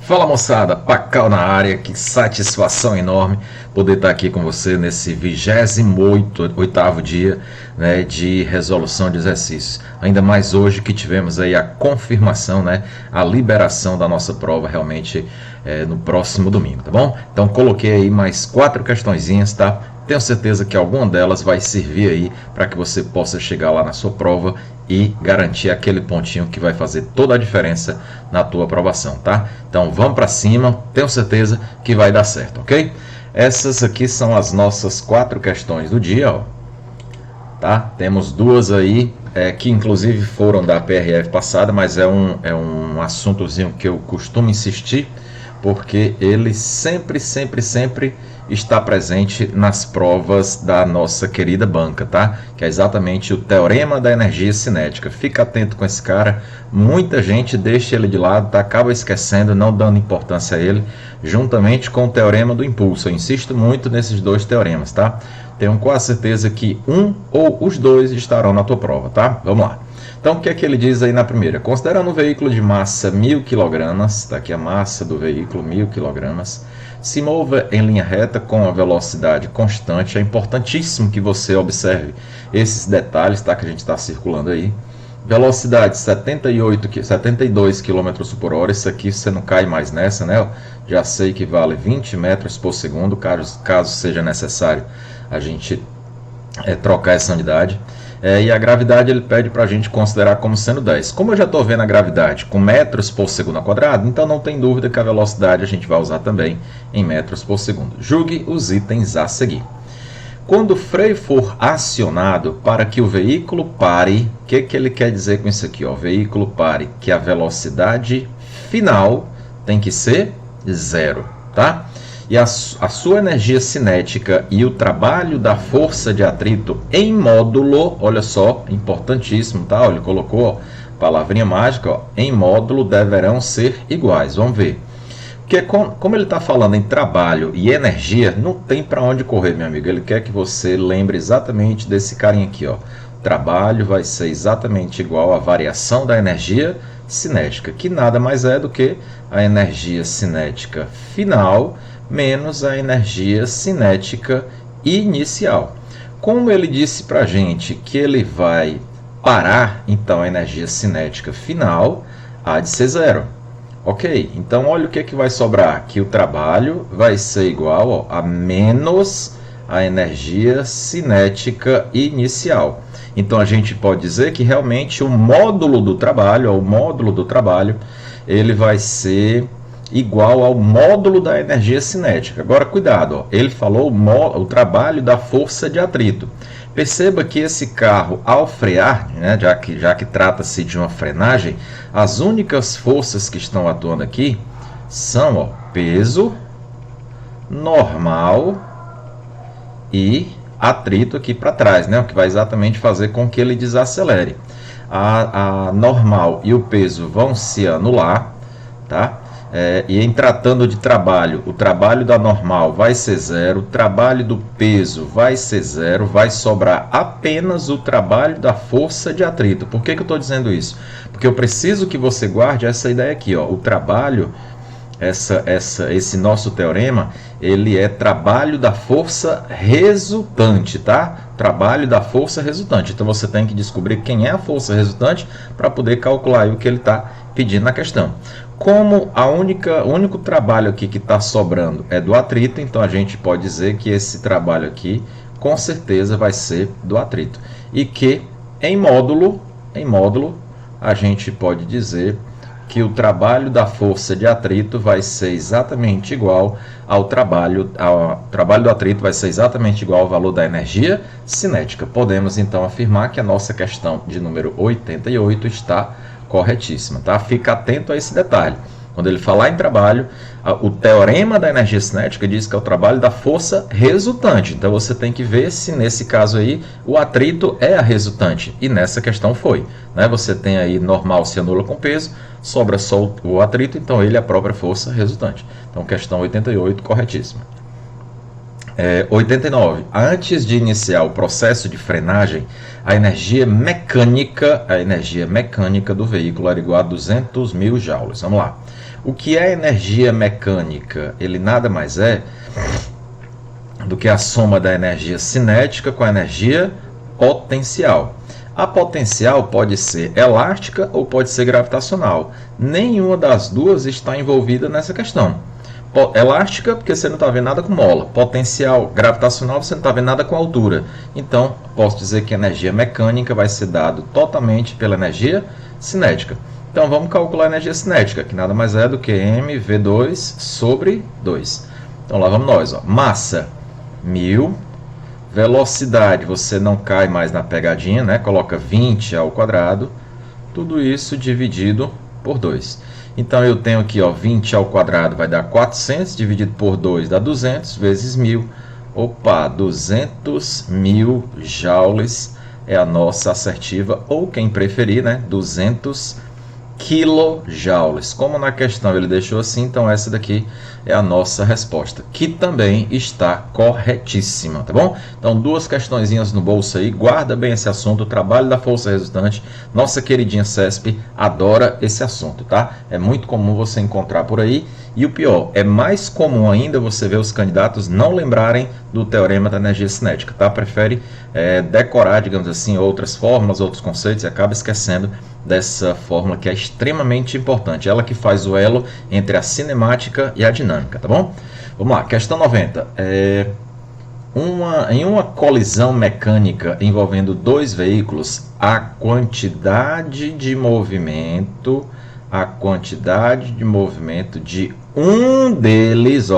Fala moçada, Pacal na área, que satisfação enorme poder estar aqui com você nesse 28º dia, né, de resolução de exercícios. Ainda mais hoje que tivemos aí a confirmação, né, a liberação da nossa prova realmente no próximo domingo, tá bom? Então coloquei aí mais 4 questõezinhas, tá? Tenho certeza que alguma delas vai servir aí para que você possa chegar lá na sua prova e garantir aquele pontinho que vai fazer toda a diferença na tua aprovação, tá? Então vamos para cima, tenho certeza que vai dar certo, ok? Essas aqui são as nossas 4 questões do dia, ó. Tá? Temos 2 aí que inclusive foram da PRF passada, mas é um assuntozinho que eu costumo insistir, porque ele sempre está presente nas provas da nossa querida banca, tá? Que é exatamente o teorema da energia cinética. Fica atento com esse cara, muita gente deixa ele de lado, tá? Acaba esquecendo, não dando importância a ele, juntamente com o teorema do impulso. Eu insisto muito nesses 2 teoremas, tá? Tenho quase certeza que um ou os 2 estarão na tua prova, tá? Vamos lá. Então, o que é que ele diz aí na primeira? Considerando um veículo de massa 1000 kg, está aqui a massa do veículo, 1000 kg, se mova em linha reta com a velocidade constante. É importantíssimo que você observe esses detalhes, tá? Que a gente está circulando aí. Velocidade 72 km por hora, isso aqui você não cai mais nessa, né? Já sei que vale 20 metros por segundo, caso seja necessário a gente trocar essa unidade. E a gravidade ele pede para a gente considerar como sendo 10. Como eu já estou vendo a gravidade com metros por segundo ao quadrado, então não tem dúvida que a velocidade a gente vai usar também em metros por segundo. Julgue os itens a seguir. Quando o freio for acionado para que o veículo pare, o que ele quer dizer com isso aqui? O veículo pare, que a velocidade final tem que ser 0, tá? E a sua energia cinética e o trabalho da força de atrito em módulo, olha só, importantíssimo, tá? Ele colocou palavrinha mágica, ó, em módulo deverão ser iguais. Vamos ver. Porque como ele está falando em trabalho e energia, não tem para onde correr, meu amigo. Ele quer que você lembre exatamente desse carinha aqui, ó. Trabalho vai ser exatamente igual à variação da energia cinética, que nada mais é do que a energia cinética final menos a energia cinética inicial. Como ele disse para a gente que ele vai parar, então a energia cinética final há de ser 0. Ok, então olha o que vai sobrar, que o trabalho vai ser igual a menos a energia cinética inicial. Então a gente pode dizer que realmente o módulo do trabalho, ele vai ser igual ao módulo da energia cinética. Agora, cuidado, ó, ele falou o trabalho da força de atrito. Perceba que esse carro, ao frear, né, já que trata-se de uma frenagem, as únicas forças que estão atuando aqui são, ó, peso, normal e atrito aqui para trás, né, o que vai exatamente fazer com que ele desacelere. A normal e o peso vão se anular, tá? E em tratando de trabalho, o trabalho da normal vai ser 0, o trabalho do peso vai ser 0, vai sobrar apenas o trabalho da força de atrito. Por que eu estou dizendo isso? Porque eu preciso que você guarde essa ideia aqui, ó. O trabalho, esse nosso teorema, ele é trabalho da força resultante, tá? Trabalho da força resultante. Então você tem que descobrir quem é a força resultante para poder calcular aí o que ele está pedindo na questão. Como o único trabalho aqui que está sobrando é do atrito, então a gente pode dizer que esse trabalho aqui com certeza vai ser do atrito. E que em módulo a gente pode dizer que o trabalho da força de atrito vai ser exatamente igual ao trabalho do atrito vai ser exatamente igual ao valor da energia cinética. Podemos então afirmar que a nossa questão de número 88 está corretíssima, tá? Fica atento a esse detalhe. Quando ele falar em trabalho, o teorema da energia cinética diz que é o trabalho da força resultante. Então você tem que ver se nesse caso aí o atrito é a resultante. E nessa questão foi, né? Você tem aí normal se anula com peso, sobra só o atrito, então ele é a própria força resultante. Então questão 88, corretíssima. 89. Antes de iniciar o processo de frenagem, a energia mecânica do veículo era igual a 200 mil joules. Vamos lá. O que é energia mecânica? Ele nada mais é do que a soma da energia cinética com a energia potencial. A potencial pode ser elástica ou pode ser gravitacional. Nenhuma das duas está envolvida nessa questão. Elástica, porque você não está vendo nada com mola. Potencial gravitacional, você não está vendo nada com altura. Então, posso dizer que a energia mecânica vai ser dada totalmente pela energia cinética. Então, vamos calcular a energia cinética, que nada mais é do que mv2 sobre 2. Então, lá vamos nós. Ó. Massa, 1000. Velocidade, você não cai mais na pegadinha, né? Coloca 20 ao quadrado. Tudo isso dividido por 2. Então, eu tenho aqui, ó, 20 ao quadrado vai dar 400, dividido por 2 dá 200, vezes 1000. Opa, 200.000 joules é a nossa assertiva, ou quem preferir, né? 200 quilojoules. Como na questão ele deixou assim, então essa daqui é a nossa resposta, que também está corretíssima, tá bom? Então, duas questõezinhas no bolso aí, guarda bem esse assunto, o trabalho da força resultante, nossa queridinha CESP adora esse assunto, tá? É muito comum você encontrar por aí, e o pior, é mais comum ainda você ver os candidatos não lembrarem do teorema da energia cinética, tá? Prefere decorar, digamos assim, outras fórmulas, outros conceitos e acaba esquecendo dessa fórmula que é extremamente importante, ela que faz o elo entre a cinemática e a dinâmica, tá bom? Vamos lá, questão 90. Em uma colisão mecânica envolvendo dois veículos, a quantidade de movimento de um deles,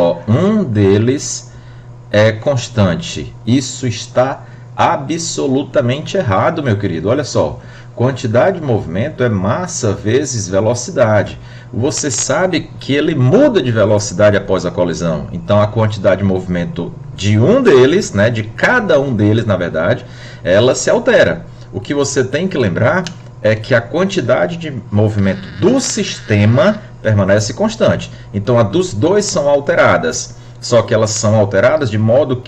é constante. Isso está absolutamente errado, meu querido. Olha só, quantidade de movimento é massa vezes velocidade. Você sabe que ele muda de velocidade após a colisão. Então, a quantidade de movimento de um deles, né, de cada um deles, na verdade, ela se altera. O que você tem que lembrar é que a quantidade de movimento do sistema permanece constante. Então, a dos dois são alteradas. Só que elas são alteradas de modo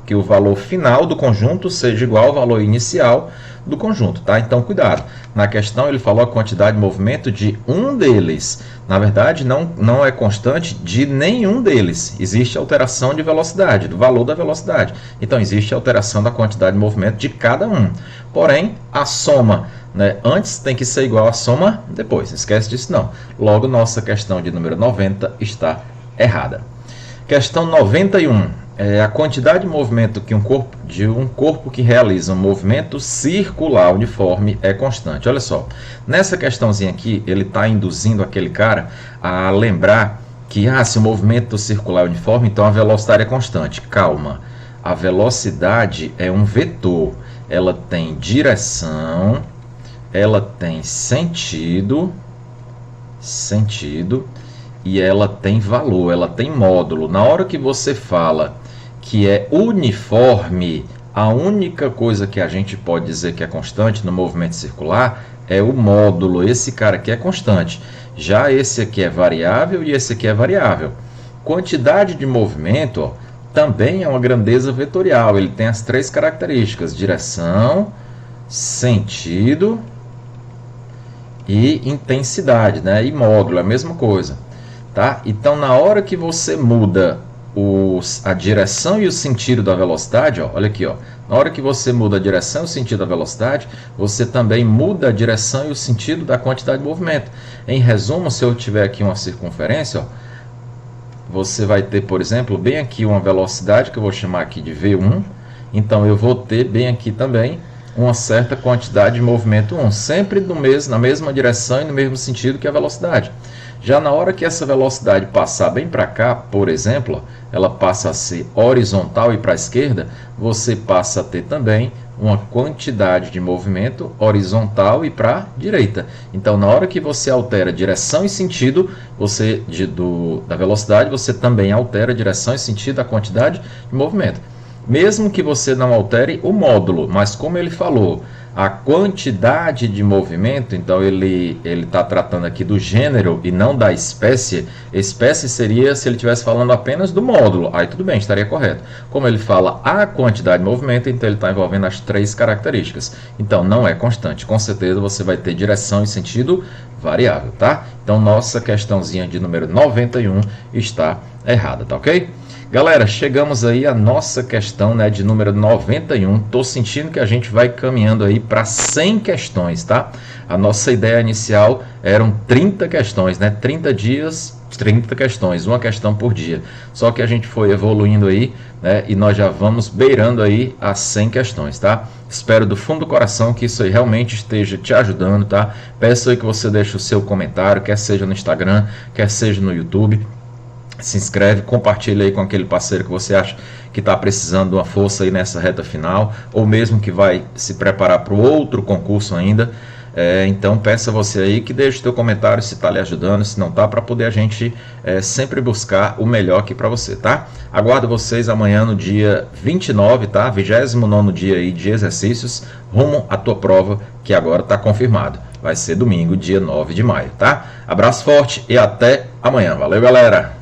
que o valor final do conjunto seja igual ao valor inicial do conjunto, tá? Então, cuidado. Na questão, ele falou a quantidade de movimento de um deles. Na verdade, não é constante de nenhum deles. Existe alteração de velocidade, do valor da velocidade. Então, existe alteração da quantidade de movimento de cada um. Porém, a soma, né, antes tem que ser igual à soma depois. Esquece disso, não. Logo, nossa questão de número 90 está errada. Questão 91. A quantidade de movimento de um corpo que realiza um movimento circular uniforme é constante. Olha só, nessa questãozinha aqui, ele está induzindo aquele cara a lembrar que se o movimento circular é uniforme, então a velocidade é constante. Calma, a velocidade é um vetor. Ela tem direção, ela tem sentido, e ela tem valor, ela tem módulo. Na hora que você fala que é uniforme, a única coisa que a gente pode dizer que é constante no movimento circular é o módulo. Esse cara aqui é constante. Já esse aqui é variável e esse aqui é variável. Quantidade de movimento, também é uma grandeza vetorial. Ele tem as três características: direção, sentido e intensidade, né? E módulo, é a mesma coisa. Tá? Então, na hora que você muda a direção e o sentido da velocidade, olha aqui, na hora que você muda a direção e o sentido da velocidade, você também muda a direção e o sentido da quantidade de movimento. Em resumo, se eu tiver aqui uma circunferência, você vai ter, por exemplo, bem aqui uma velocidade que eu vou chamar aqui de V1, então eu vou ter bem aqui também uma certa quantidade de movimento 1, sempre na mesma direção e no mesmo sentido que a velocidade. Já na hora que essa velocidade passar bem para cá, por exemplo, ela passa a ser horizontal e para a esquerda, você passa a ter também uma quantidade de movimento horizontal e para a direita. Então, na hora que você altera direção e sentido da velocidade, você também altera direção e sentido da quantidade de movimento. Mesmo que você não altere o módulo, mas como ele falou, a quantidade de movimento, então ele está tratando aqui do gênero e não da espécie. Espécie seria se ele estivesse falando apenas do módulo, aí tudo bem, estaria correto. Como ele fala a quantidade de movimento, então ele está envolvendo as três características. Então não é constante, com certeza você vai ter direção e sentido variável, tá? Então nossa questãozinha de número 91 está errada, tá ok? Galera, chegamos aí à nossa questão, né, de número 91. Tô sentindo que a gente vai caminhando aí para 100 questões, tá? A nossa ideia inicial eram 30 questões, né? 30 dias, 30 questões, uma questão por dia. Só que a gente foi evoluindo aí, né, e nós já vamos beirando aí as 100 questões, tá? Espero do fundo do coração que isso aí realmente esteja te ajudando, tá? Peço aí que você deixe o seu comentário, quer seja no Instagram, quer seja no YouTube. Se inscreve, compartilha aí com aquele parceiro que você acha que está precisando de uma força aí nessa reta final, ou mesmo que vai se preparar para o outro concurso ainda. Então peça você aí que deixe o seu comentário se está lhe ajudando, se não está, para poder a gente sempre buscar o melhor aqui para você, tá? Aguardo vocês amanhã no dia 29, tá? 29º dia aí de exercícios, rumo à tua prova, que agora está confirmado. Vai ser domingo, dia 9 de maio, tá? Abraço forte e até amanhã. Valeu, galera!